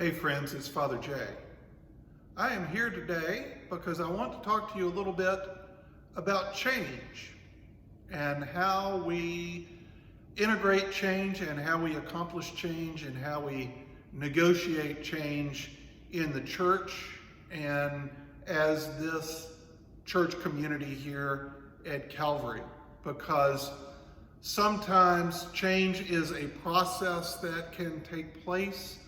Hey friends, it's Father Jay. I am here today because I want to talk to you a little bit about change and how we integrate change and how we accomplish change and how we negotiate change in the church and as this church community here at Calvary, because sometimes change is a process that can take place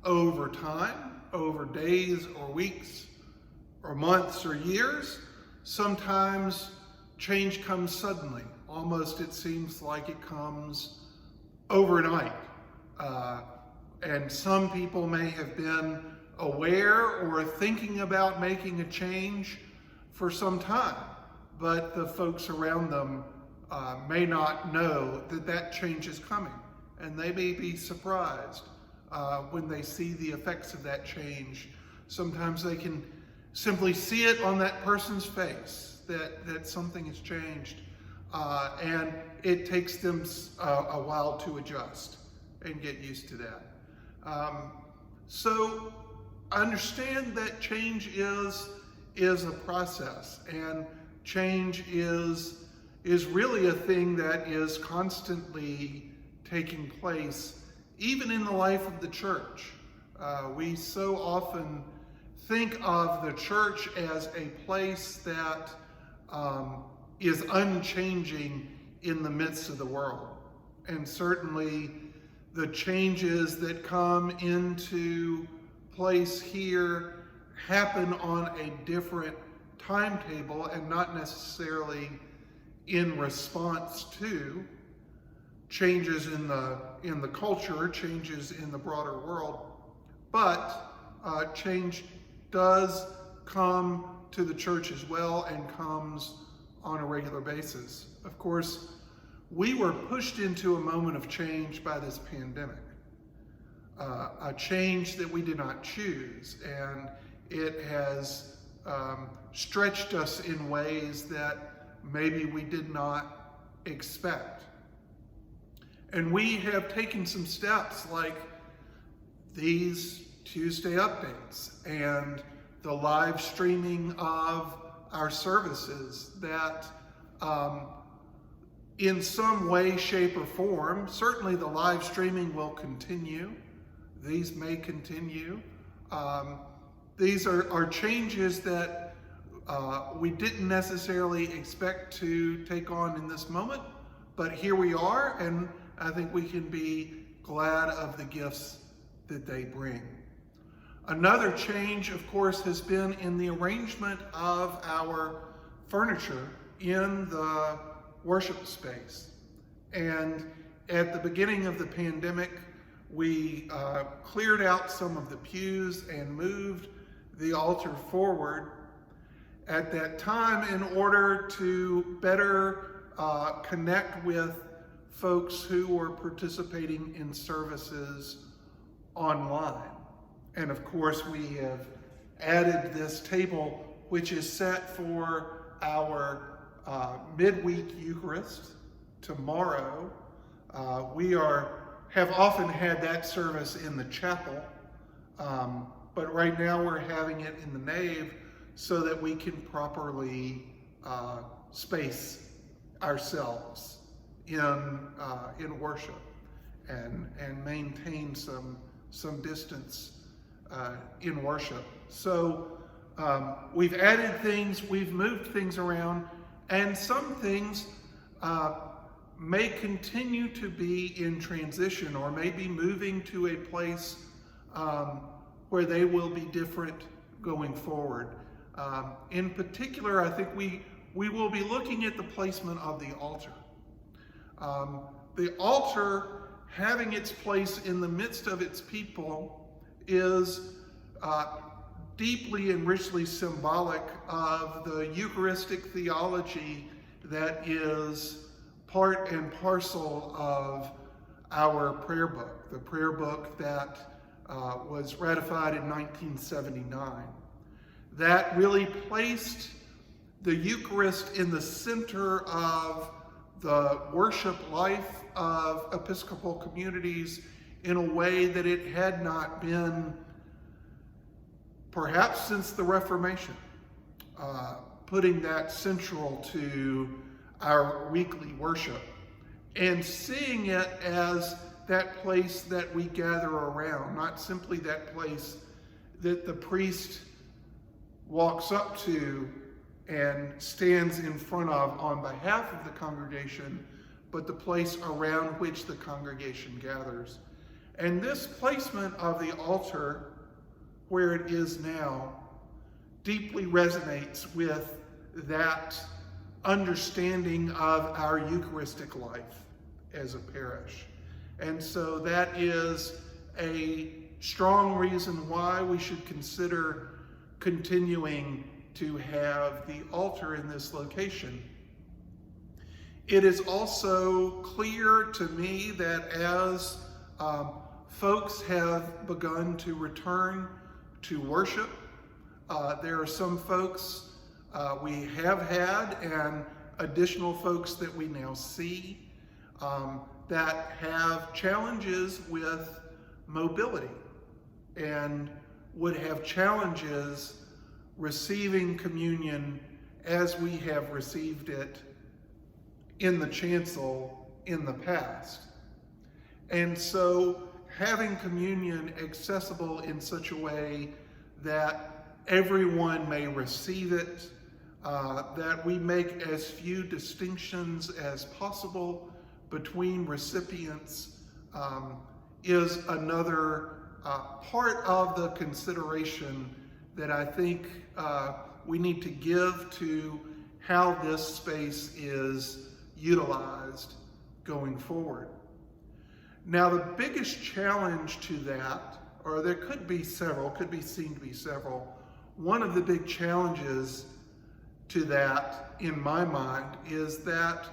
over time, over days or weeks or months or years. Sometimes change comes suddenly. Almost it seems like it comes overnight. And some people may have been aware or thinking about making a change for some time, but the folks around them may not know that that change is coming, and they may be surprised when they see the effects of that change. Sometimes they can simply see it on that person's face that something has changed, and it takes them a while to adjust and get used to that. So understand that change is a process, and change is really a thing that is constantly taking place, even in the life of the church. We so often think of the church as a place that is unchanging in the midst of the world. And certainly the changes that come into place here happen on a different timetable and not necessarily in response to changes in the culture, changes in the broader world, but change does come to the church as well and comes on a regular basis. Of course, we were pushed into a moment of change by this pandemic, a change that we did not choose, and it has stretched us in ways that maybe we did not expect. And we have taken some steps like these Tuesday updates and the live streaming of our services that in some way, shape, or form, certainly the live streaming will continue. These may continue. These are changes that we didn't necessarily expect to take on in this moment, but here we are, and I think we can be glad of the gifts that they bring. Another change, of course, has been in the arrangement of our furniture in the worship space. And at the beginning of the pandemic, we cleared out some of the pews and moved the altar forward at that time in order to better connect with folks who were participating in services online. And of course, we have added this table, which is set for our midweek Eucharist tomorrow. We have often had that service in the chapel, but right now we're having it in the nave so that we can properly space ourselves in worship and maintain some distance in worship. So we've added things, we've moved things around, and some things may continue to be in transition or may be moving to a place where they will be different going forward. In particular, I think we will be looking at the placement of the altar. The altar having its place in the midst of its people is deeply and richly symbolic of the Eucharistic theology that is part and parcel of our prayer book, the prayer book that was ratified in 1979. That really placed the Eucharist in the center of the worship life of Episcopal communities in a way that it had not been perhaps since the Reformation, putting that central to our weekly worship and seeing it as that place that we gather around, not simply that place that the priest walks up to and stands in front of on behalf of the congregation, but the place around which the congregation gathers. And this placement of the altar where it is now deeply resonates with that understanding of our Eucharistic life as a parish. And so that is a strong reason why we should consider continuing to have the altar in this location. It is also clear to me that as folks have begun to return to worship, there are some folks we have had and additional folks that we now see that have challenges with mobility and would have challenges receiving communion as we have received it in the chancel in the past. And so having communion accessible in such a way that everyone may receive it, that we make as few distinctions as possible between recipients, is another part of the consideration that I think we need to give to how this space is utilized going forward. Now, the biggest challenge to that, or there could be several, could be seen to be several, one of the big challenges to that, in my mind, is that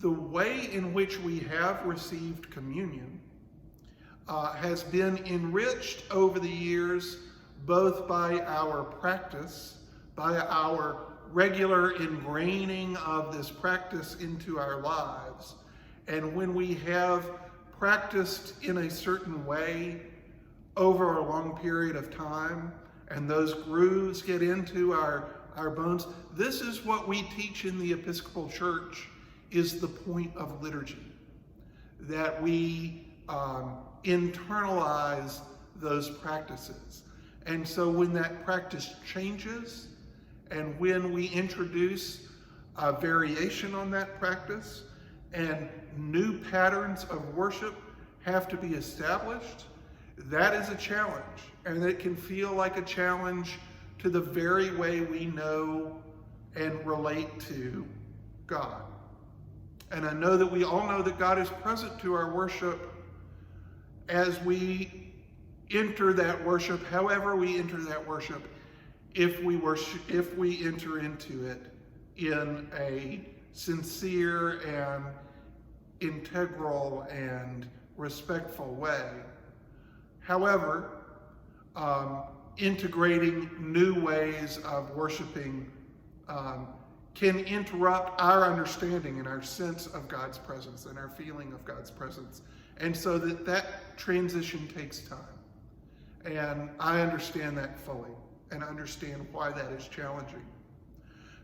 the way in which we have received communion has been enriched over the years, both by our practice, by our regular ingraining of this practice into our lives. And when we have practiced in a certain way over a long period of time, and those grooves get into our bones, this is what we teach in the Episcopal Church is the point of liturgy, that we internalize those practices. And so when that practice changes, and when we introduce a variation on that practice, and new patterns of worship have to be established, that is a challenge. And it can feel like a challenge to the very way we know and relate to God. And I know that we all know that God is present to our worship as we enter that worship, however we enter that worship, if we enter into it in a sincere and integral and respectful way. However, integrating new ways of worshiping can interrupt our understanding and our sense of God's presence and our feeling of God's presence. And so that transition takes time. And I understand that fully, and understand why that is challenging.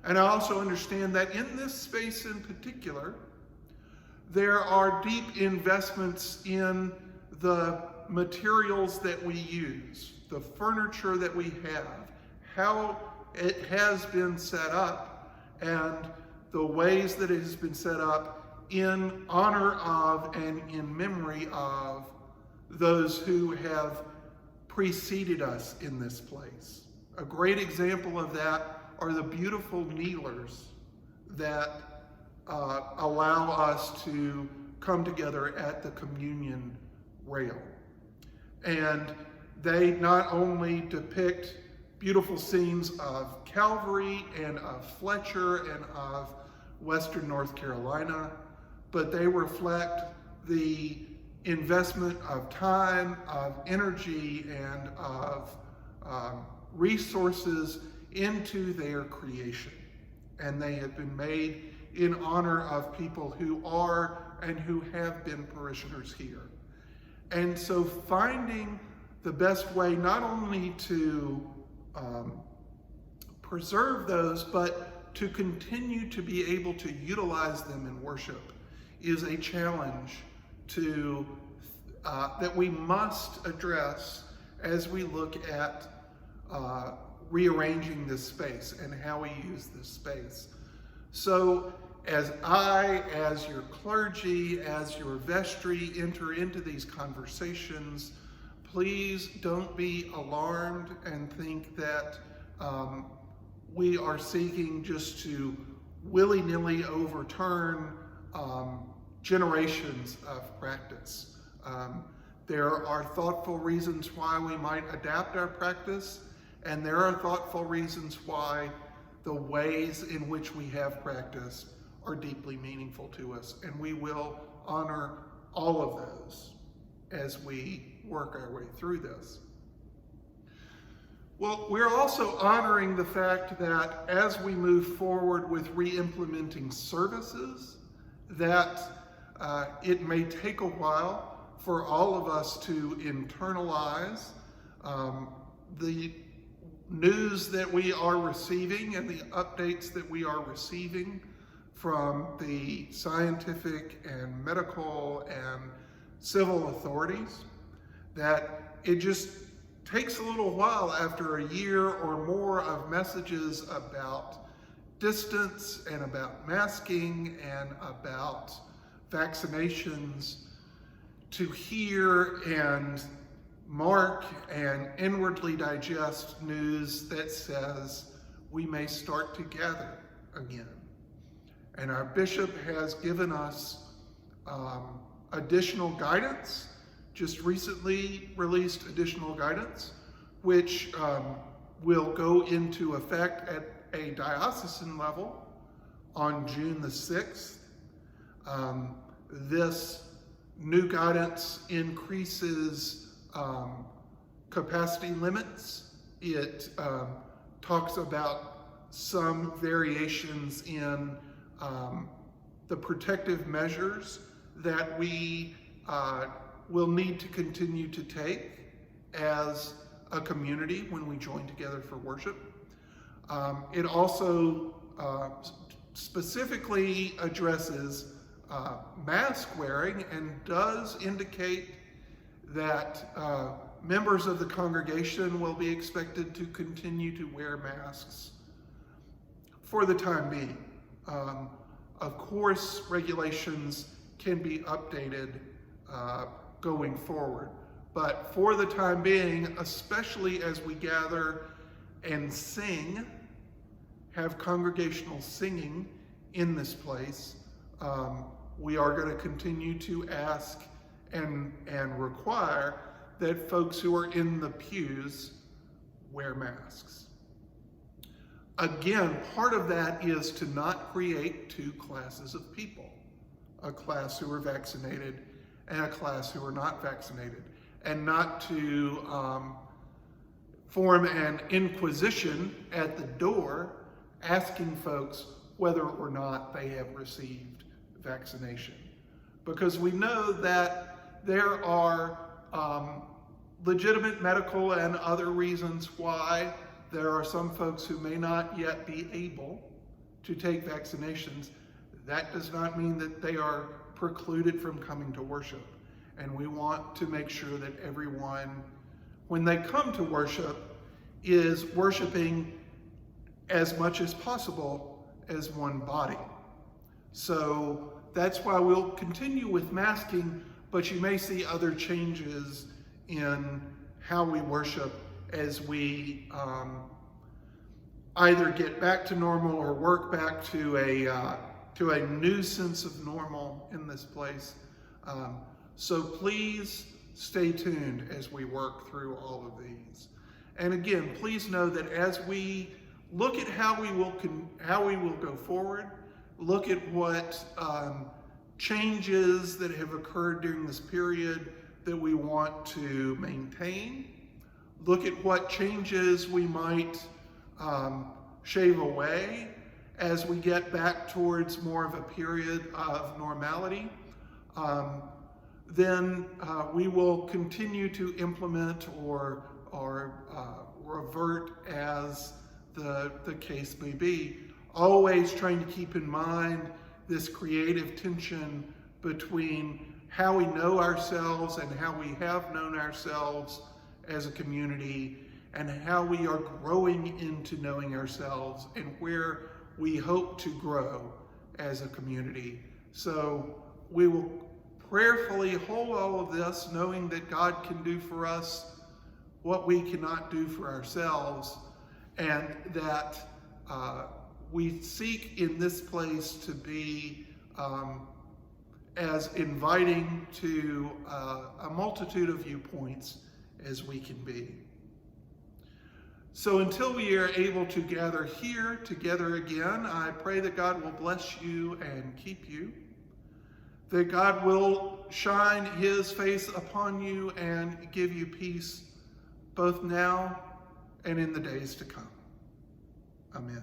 And I also understand that in this space in particular, there are deep investments in the materials that we use, the furniture that we have, how it has been set up, and the ways that it has been set up in honor of and in memory of those who have preceded us in this place. A great example of that are the beautiful kneelers that allow us to come together at the communion rail. And they not only depict beautiful scenes of Calvary and of Fletcher and of Western North Carolina, but they reflect the investment of time, of energy, and of resources into their creation. And they have been made in honor of people who are and who have been parishioners here. And so finding the best way not only to preserve those, but to continue to be able to utilize them in worship is a challenge that we must address as we look at rearranging this space and how we use this space. So as your clergy, as your vestry enter into these conversations, please don't be alarmed and think that we are seeking just to willy-nilly overturn generations of practice. There are thoughtful reasons why we might adapt our practice, and there are thoughtful reasons why the ways in which we have practice are deeply meaningful to us, and we will honor all of those as we work our way through this. Well, we're also honoring the fact that as we move forward with re-implementing services, that it may take a while for all of us to internalize the news that we are receiving and the updates that we are receiving from the scientific and medical and civil authorities, that it just takes a little while after a year or more of messages about distance and about masking and about vaccinations to hear and mark and inwardly digest news that says we may start to gather again. And our bishop has given us additional guidance, just recently released additional guidance, which will go into effect at a diocesan level on June the 6th. This new guidance increases capacity limits. It talks about some variations in the protective measures that we will need to continue to take as a community when we join together for worship. It also specifically addresses mask wearing and does indicate that members of the congregation will be expected to continue to wear masks for the time being. Of course, regulations can be updated going forward, but for the time being, especially as we gather and sing, have congregational singing in this place, we are going to continue to ask and require that folks who are in the pews wear masks. Again, part of that is to not create two classes of people, a class who are vaccinated and a class who are not vaccinated, and not to form an inquisition at the door asking folks whether or not they have received vaccination. Because we know that there are legitimate medical and other reasons why there are some folks who may not yet be able to take vaccinations. That does not mean that they are precluded from coming to worship. And we want to make sure that everyone, when they come to worship, is worshiping as much as possible as one body. So that's why we'll continue with masking, but you may see other changes in how we worship as we either get back to normal or work back to a new sense of normal in this place. So please stay tuned as we work through all of these. And again, please know that as we look at how we will go forward, look at what changes that have occurred during this period that we want to maintain, look at what changes we might shave away as we get back towards more of a period of normality, then we will continue to implement or revert as the case may be. Always trying to keep in mind this creative tension between how we know ourselves and how we have known ourselves as a community, and how we are growing into knowing ourselves and where we hope to grow as a community. So we will prayerfully hold all of this, knowing that God can do for us what we cannot do for ourselves, and that we seek in this place to be as inviting to a multitude of viewpoints as we can be. So until we are able to gather here together again, I pray that God will bless you and keep you, that God will shine his face upon you and give you peace both now and in the days to come. Amen.